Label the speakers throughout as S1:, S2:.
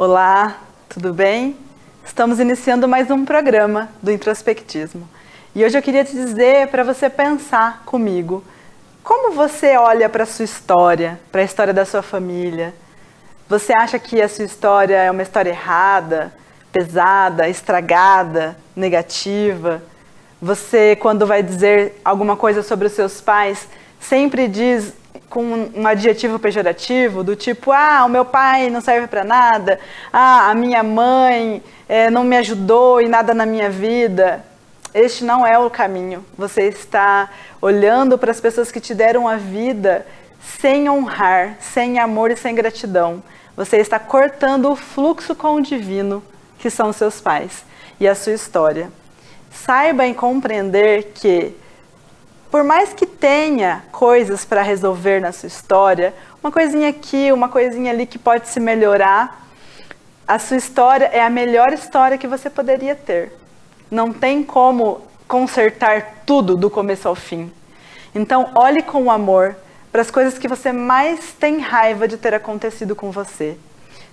S1: Olá, tudo bem? Estamos iniciando mais um programa do Introspectismo. E hoje eu queria te dizer para você pensar comigo, como você olha para a sua história, para a história da sua família? Você acha que a sua história é uma história errada, pesada, estragada, negativa? Você, quando vai dizer alguma coisa sobre os seus pais, sempre diz com um adjetivo pejorativo, do tipo, o meu pai não serve para nada, a minha mãe não me ajudou em nada na minha vida. Este não é o caminho. Você está olhando para as pessoas que te deram a vida sem honrar, sem amor e sem gratidão. Você está cortando o fluxo com o divino, que são os seus pais, e a sua história. Saiba e compreender que, por mais que tenha coisas para resolver na sua história, uma coisinha aqui, uma coisinha ali que pode se melhorar, a sua história é a melhor história que você poderia ter. Não tem como consertar tudo do começo ao fim. Então, olhe com amor para as coisas que você mais tem raiva de ter acontecido com você.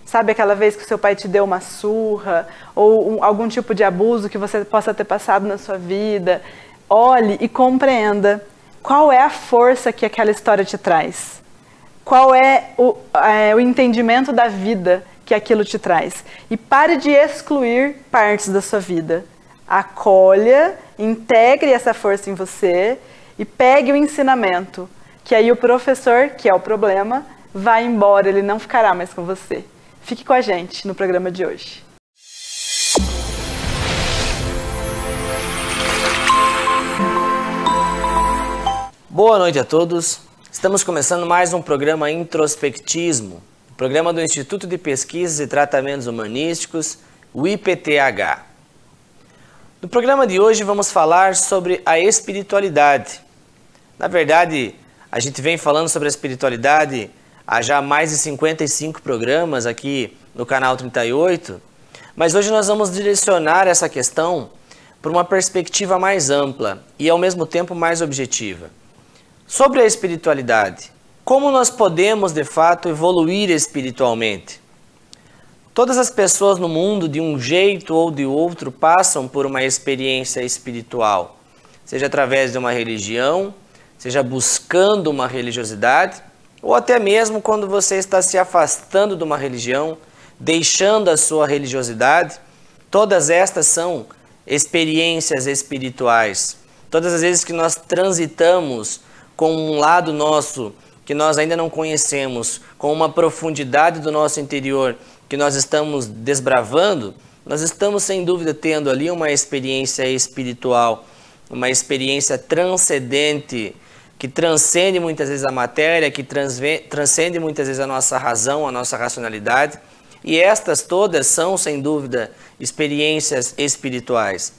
S1: Sabe aquela vez que o seu pai te deu uma surra, ou algum tipo de abuso que você possa ter passado na sua vida? Olhe e compreenda qual é a força que aquela história te traz. Qual é o entendimento da vida que aquilo te traz. E pare de excluir partes da sua vida. Acolha, integre essa força em você e pegue o ensinamento. Que aí o professor, que é o problema, vai embora, ele não ficará mais com você. Fique com a gente no programa de hoje.
S2: Boa noite a todos. Estamos começando mais um programa Introspectismo, programa do Instituto de Pesquisas e Tratamentos Humanísticos, o IPTH. No programa de hoje vamos falar sobre a espiritualidade. Na verdade, a gente vem falando sobre a espiritualidade há já mais de 55 programas aqui no canal 38, mas hoje nós vamos direcionar essa questão por uma perspectiva mais ampla e ao mesmo tempo mais objetiva. Sobre a espiritualidade, como nós podemos de fato evoluir espiritualmente? Todas as pessoas no mundo, de um jeito ou de outro, passam por uma experiência espiritual, seja através de uma religião, seja buscando uma religiosidade, ou até mesmo quando você está se afastando de uma religião, deixando a sua religiosidade. Todas estas são experiências espirituais. Todas as vezes que nós transitamos com um lado nosso que nós ainda não conhecemos, com uma profundidade do nosso interior que nós estamos desbravando, nós estamos sem dúvida tendo ali uma experiência espiritual, uma experiência transcendente, que transcende muitas vezes a matéria, que transcende muitas vezes a nossa razão, a nossa racionalidade. E estas todas são, sem dúvida, experiências espirituais.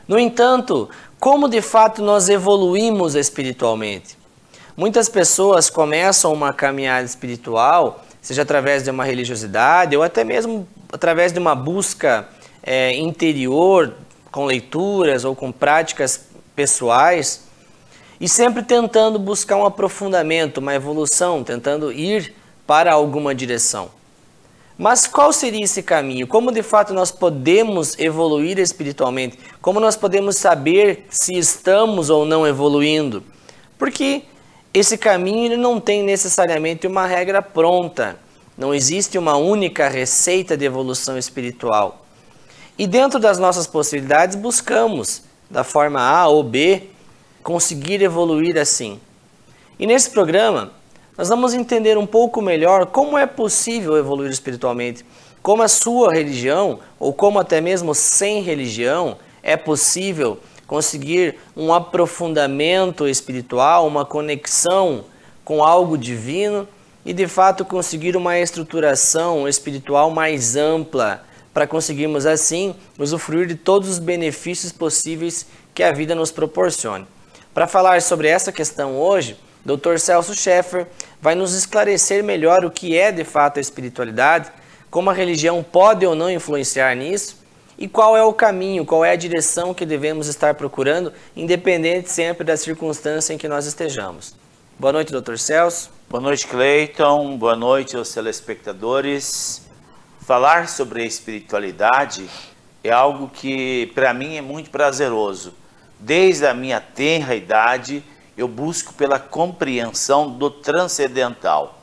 S2: No entanto, como de fato nós evoluímos espiritualmente? Muitas pessoas começam uma caminhada espiritual, seja através de uma religiosidade ou até mesmo através de uma busca interior, com leituras ou com práticas pessoais, e sempre tentando buscar um aprofundamento, uma evolução, tentando ir para alguma direção. Mas qual seria esse caminho? Como de fato nós podemos evoluir espiritualmente? Como nós podemos saber se estamos ou não evoluindo? Porque esse caminho ele não tem necessariamente uma regra pronta. Não existe uma única receita de evolução espiritual. E dentro das nossas possibilidades buscamos, da forma A ou B, conseguir evoluir assim. E nesse programa, nós vamos entender um pouco melhor como é possível evoluir espiritualmente, como a sua religião, ou como até mesmo sem religião, é possível conseguir um aprofundamento espiritual, uma conexão com algo divino e de fato conseguir uma estruturação espiritual mais ampla, para conseguirmos assim usufruir de todos os benefícios possíveis que a vida nos proporcione. Para falar sobre essa questão hoje, Dr. Celso Sheffer vai nos esclarecer melhor o que é de fato a espiritualidade, como a religião pode ou não influenciar nisso e qual é o caminho, qual é a direção que devemos estar procurando, independente sempre da circunstância em que nós estejamos. Boa noite, Dr. Celso.
S3: Boa noite, Cleiton. Boa noite aos telespectadores. falar sobre a espiritualidade é algo que para mim é muito prazeroso. Desde a minha tenra idade, eu busco pela compreensão do transcendental.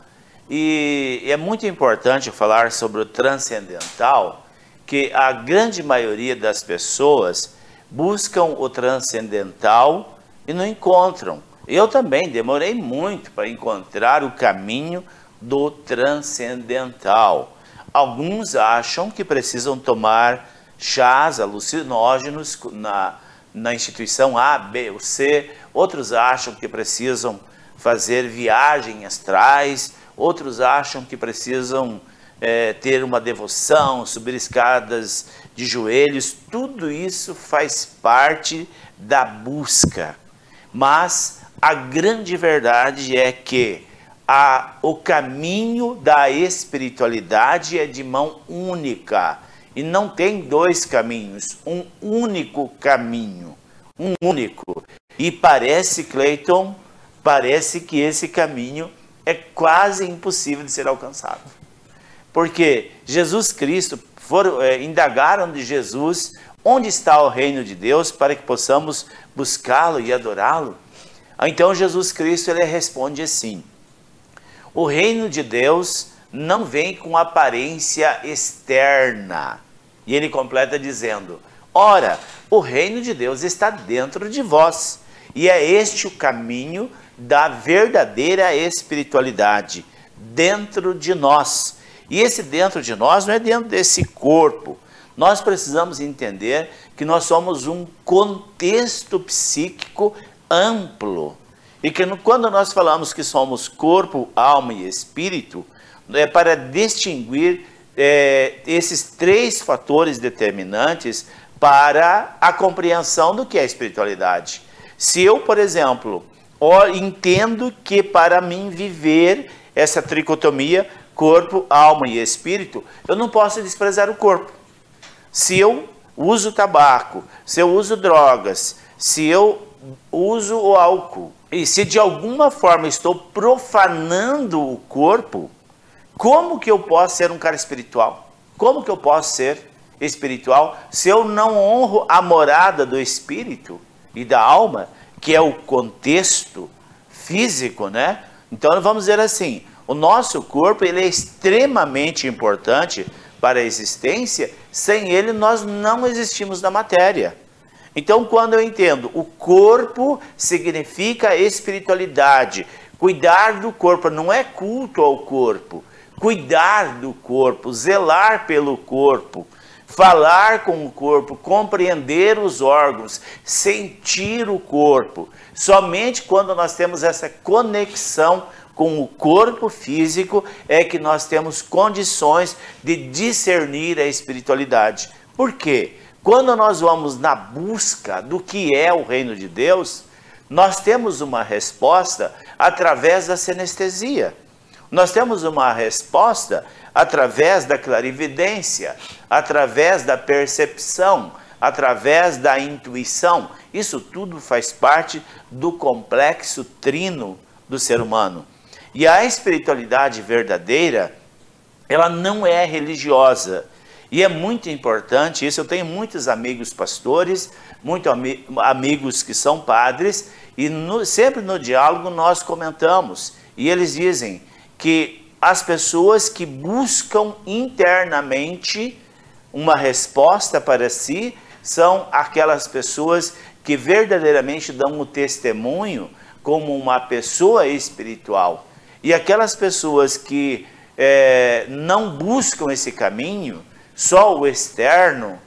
S3: E é muito importante falar sobre o transcendental, que a grande maioria das pessoas buscam o transcendental e não encontram. Eu também demorei muito para encontrar o caminho do transcendental. Alguns acham que precisam tomar chás alucinógenos na instituição A, B ou C. Outros acham que precisam fazer viagens astrais. Outros acham que precisam ter uma devoção, subir escadas de joelhos. Tudo isso faz parte da busca. Mas a grande verdade é que o caminho da espiritualidade é de mão única. E não tem dois caminhos, um único caminho. Um único. E parece, Cleiton, parece que esse caminho é quase impossível de ser alcançado. Porque Jesus Cristo, indagaram de Jesus onde está o reino de Deus para que possamos buscá-lo e adorá-lo. Então Jesus Cristo ele responde assim: o reino de Deus não vem com aparência externa. E ele completa dizendo: ora, o reino de Deus está dentro de vós. E é este o caminho da verdadeira espiritualidade, dentro de nós. E esse dentro de nós não é dentro desse corpo. Nós precisamos entender que nós somos um contexto psíquico amplo. E que quando nós falamos que somos corpo, alma e espírito, é para distinguir esses três fatores determinantes para a compreensão do que é espiritualidade. Se eu, por exemplo, entendo que para mim viver essa tricotomia, corpo, alma e espírito, eu não posso desprezar o corpo. Se eu uso tabaco, se eu uso drogas, se eu uso o álcool, e se de alguma forma estou profanando o corpo, como que eu posso ser um cara espiritual? Como que eu posso ser espiritual se eu não honro a morada do espírito e da alma, que é o contexto físico, né? Então vamos dizer assim, o nosso corpo ele é extremamente importante para a existência, sem ele nós não existimos na matéria. Então quando eu entendo o corpo significa espiritualidade, cuidar do corpo, não é culto ao corpo, cuidar do corpo, zelar pelo corpo, falar com o corpo, compreender os órgãos, sentir o corpo. Somente quando nós temos essa conexão com o corpo físico é que nós temos condições de discernir a espiritualidade. Por quê? Quando nós vamos na busca do que é o reino de Deus, nós temos uma resposta através da sinestesia. Nós temos uma resposta através da clarividência, através da percepção, através da intuição. Isso tudo faz parte do complexo trino do ser humano. E a espiritualidade verdadeira, ela não é religiosa. E é muito importante isso. Eu tenho muitos amigos pastores, muitos amigos que são padres, e sempre no diálogo nós comentamos. E eles dizem que as pessoas que buscam internamente uma resposta para si são aquelas pessoas que verdadeiramente dão o testemunho como uma pessoa espiritual. E aquelas pessoas que não buscam esse caminho, só o externo,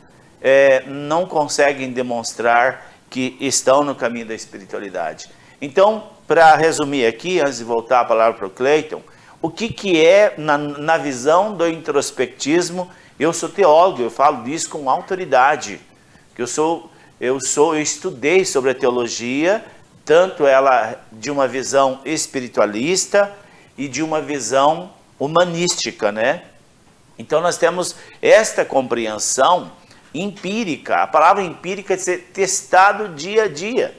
S3: não conseguem demonstrar que estão no caminho da espiritualidade. Então, para resumir aqui, antes de voltar a palavra para o Cleiton, o que é, na visão do introspectismo, eu sou teólogo, eu falo disso com autoridade, que eu estudei sobre a teologia, tanto ela de uma visão espiritualista e de uma visão humanística, né? Então nós temos esta compreensão empírica, a palavra empírica é ser testado dia a dia.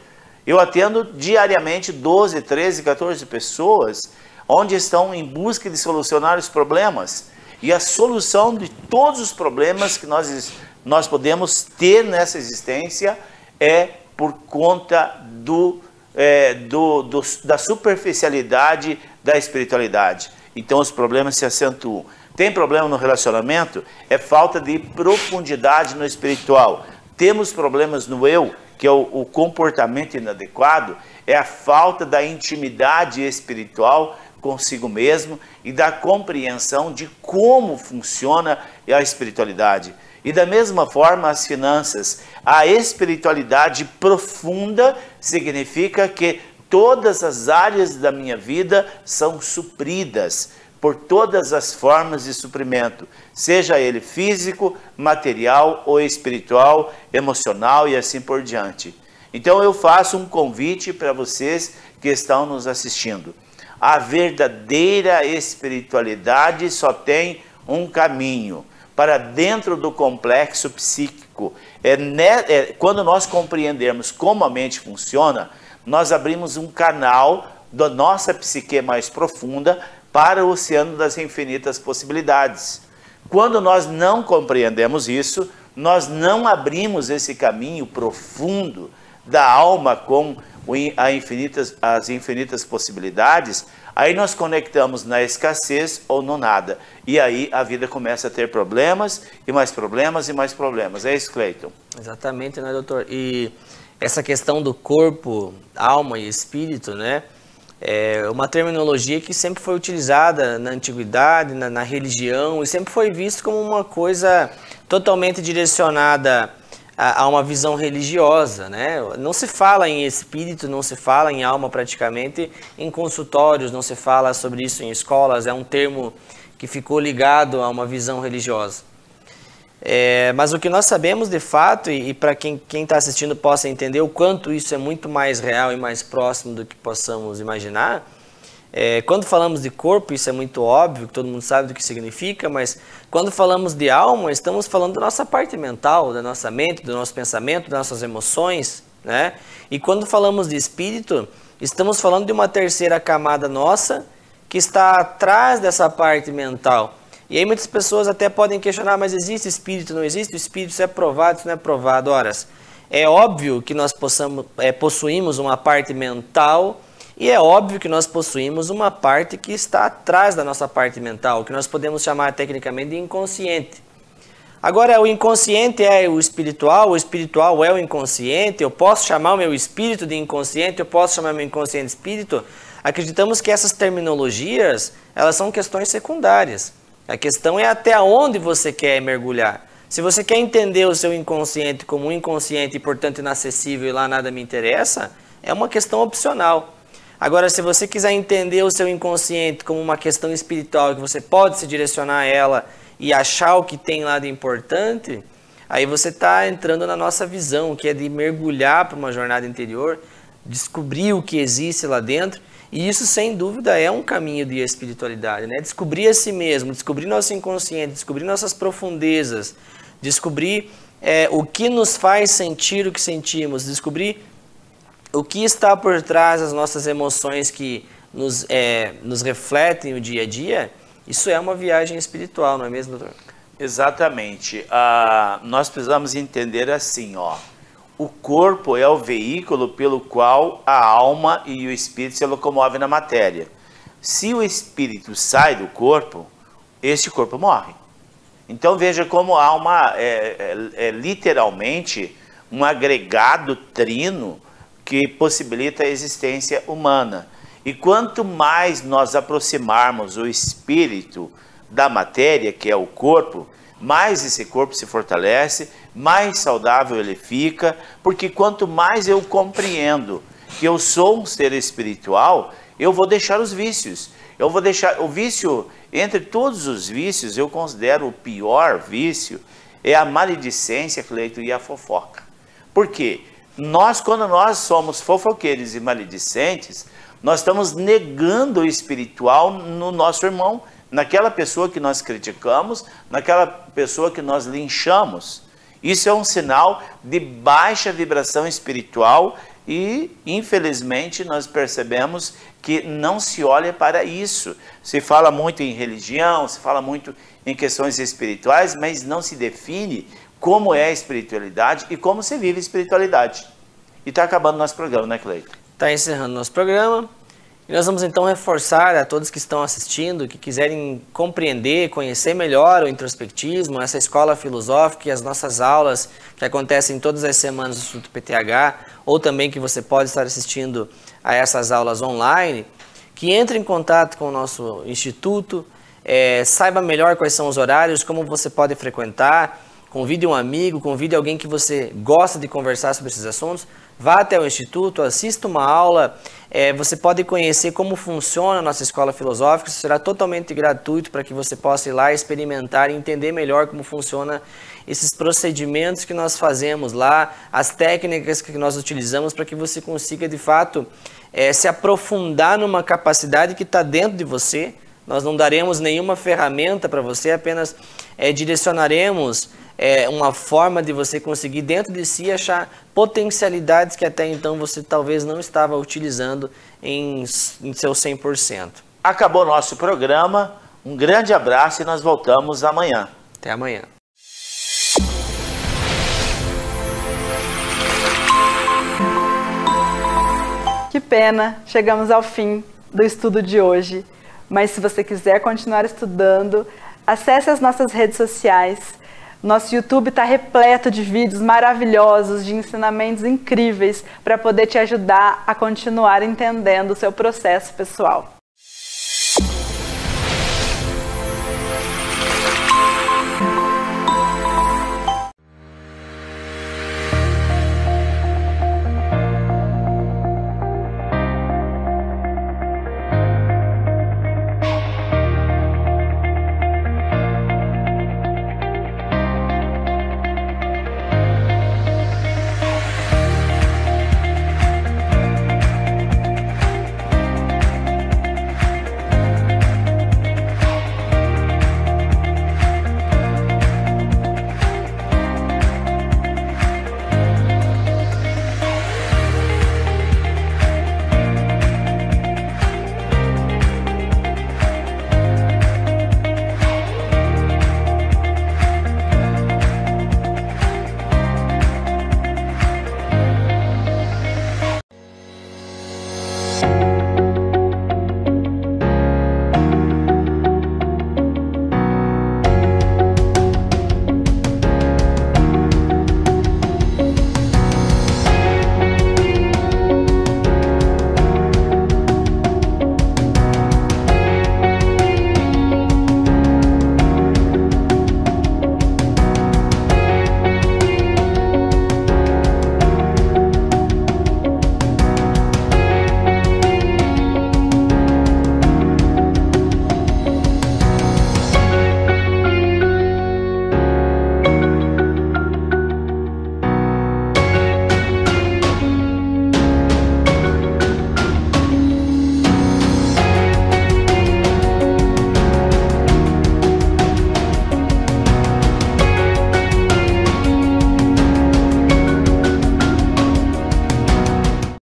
S3: Eu atendo diariamente 12, 13, 14 pessoas, onde estão em busca de solucionar os problemas. E a solução de todos os problemas que nós podemos ter nessa existência é por conta da superficialidade da espiritualidade. Então os problemas se acentuam. Tem problema no relacionamento? É falta de profundidade no espiritual. Temos problemas no eu, que é o comportamento inadequado, é a falta da intimidade espiritual consigo mesmo e da compreensão de como funciona a espiritualidade. E da mesma forma as finanças. A espiritualidade profunda significa que todas as áreas da minha vida são supridas por todas as formas de suprimento, seja ele físico, material ou espiritual, emocional e assim por diante. Então eu faço um convite para vocês que estão nos assistindo. A verdadeira espiritualidade só tem um caminho, para dentro do complexo psíquico. Quando nós compreendermos como a mente funciona, nós abrimos um canal da nossa psique mais profunda para o oceano das infinitas possibilidades. Quando nós não compreendemos isso, nós não abrimos esse caminho profundo da alma com as infinitas possibilidades, aí nós conectamos na escassez ou no nada. E aí a vida começa a ter problemas, e mais problemas, e mais problemas. É isso, Cleiton?
S2: Exatamente, né, doutor? E essa questão do corpo, alma e espírito, né? É uma terminologia que sempre foi utilizada na antiguidade, na religião, e sempre foi visto como uma coisa totalmente direcionada a uma visão religiosa, né? Não se fala em espírito, não se fala em alma praticamente em consultórios, não se fala sobre isso em escolas, é um termo que ficou ligado a uma visão religiosa. Mas o que nós sabemos de fato, e para quem está assistindo possa entender o quanto isso é muito mais real e mais próximo do que possamos imaginar, quando falamos de corpo, isso é muito óbvio, que todo mundo sabe do que significa, mas quando falamos de alma, estamos falando da nossa parte mental, da nossa mente, do nosso pensamento, das nossas emoções, né? E quando falamos de espírito, estamos falando de uma terceira camada nossa que está atrás dessa parte mental. E aí muitas pessoas até podem questionar, mas existe espírito, não existe? O espírito, isso é provado, isso não é provado. Ora, é óbvio que nós possuímos uma parte mental e é óbvio que nós possuímos uma parte que está atrás da nossa parte mental, que nós podemos chamar tecnicamente de inconsciente. Agora, o inconsciente é o espiritual é o inconsciente, eu posso chamar o meu espírito de inconsciente, eu posso chamar o meu inconsciente de espírito. Acreditamos que essas terminologias, elas são questões secundárias. A questão é até onde você quer mergulhar. Se você quer entender o seu inconsciente como um inconsciente e, portanto, inacessível e lá nada me interessa, é uma questão opcional. Agora, se você quiser entender o seu inconsciente como uma questão espiritual, que você pode se direcionar a ela e achar o que tem lá de importante, aí você está entrando na nossa visão, que é de mergulhar para uma jornada interior, descobrir o que existe lá dentro. E isso, sem dúvida, é um caminho de espiritualidade, né? Descobrir a si mesmo, descobrir nosso inconsciente, descobrir nossas profundezas, descobrir o que nos faz sentir o que sentimos, descobrir o que está por trás das nossas emoções que nos refletem o dia a dia. Isso é uma viagem espiritual, não é mesmo, doutor?
S3: Exatamente. Nós precisamos entender assim, ó. O corpo é o veículo pelo qual a alma e o espírito se locomovem na matéria. Se o espírito sai do corpo, este corpo morre. Então veja como a alma é literalmente um agregado trino que possibilita a existência humana. E quanto mais nós aproximarmos o espírito da matéria, que é o corpo, mais esse corpo se fortalece, mais saudável ele fica, porque quanto mais eu compreendo que eu sou um ser espiritual, eu vou deixar os vícios. Eu vou deixar o vício, entre todos os vícios, eu considero o pior vício, é a maledicência, Cleiton, e a fofoca. Por quê? Quando nós somos fofoqueiros e maledicentes, nós estamos negando o espiritual no nosso irmão, naquela pessoa que nós criticamos, naquela pessoa que nós linchamos. Isso é um sinal de baixa vibração espiritual E, infelizmente, nós percebemos que não se olha para isso. Se fala muito em religião, se fala muito em questões espirituais, mas não se define como é a espiritualidade e como se vive a espiritualidade. E está acabando o nosso programa, né, Cleiton?
S2: Está encerrando nosso programa. E nós vamos então reforçar a todos que estão assistindo, que quiserem compreender, conhecer melhor o introspectismo, essa escola filosófica e as nossas aulas que acontecem todas as semanas do Instituto PTH, ou também que você pode estar assistindo a essas aulas online, que entre em contato com o nosso instituto, saiba melhor quais são os horários, como você pode frequentar, convide um amigo, convide alguém que você gosta de conversar sobre esses assuntos, vá até o Instituto, assista uma aula, você pode conhecer como funciona a nossa escola filosófica, isso será totalmente gratuito para que você possa ir lá experimentar e entender melhor como funciona esses procedimentos que nós fazemos lá, as técnicas que nós utilizamos para que você consiga de fato se aprofundar numa capacidade que está dentro de você. Nós não daremos nenhuma ferramenta para você, apenas direcionaremos uma forma de você conseguir dentro de si achar potencialidades que até então você talvez não estava utilizando em seu 100%.
S3: Acabou nosso programa, um grande abraço e nós voltamos amanhã.
S2: Até amanhã.
S1: Que pena, chegamos ao fim do estudo de hoje. Mas se você quiser continuar estudando, acesse as nossas redes sociais. Nosso YouTube está repleto de vídeos maravilhosos, de ensinamentos incríveis para poder te ajudar a continuar entendendo o seu processo pessoal.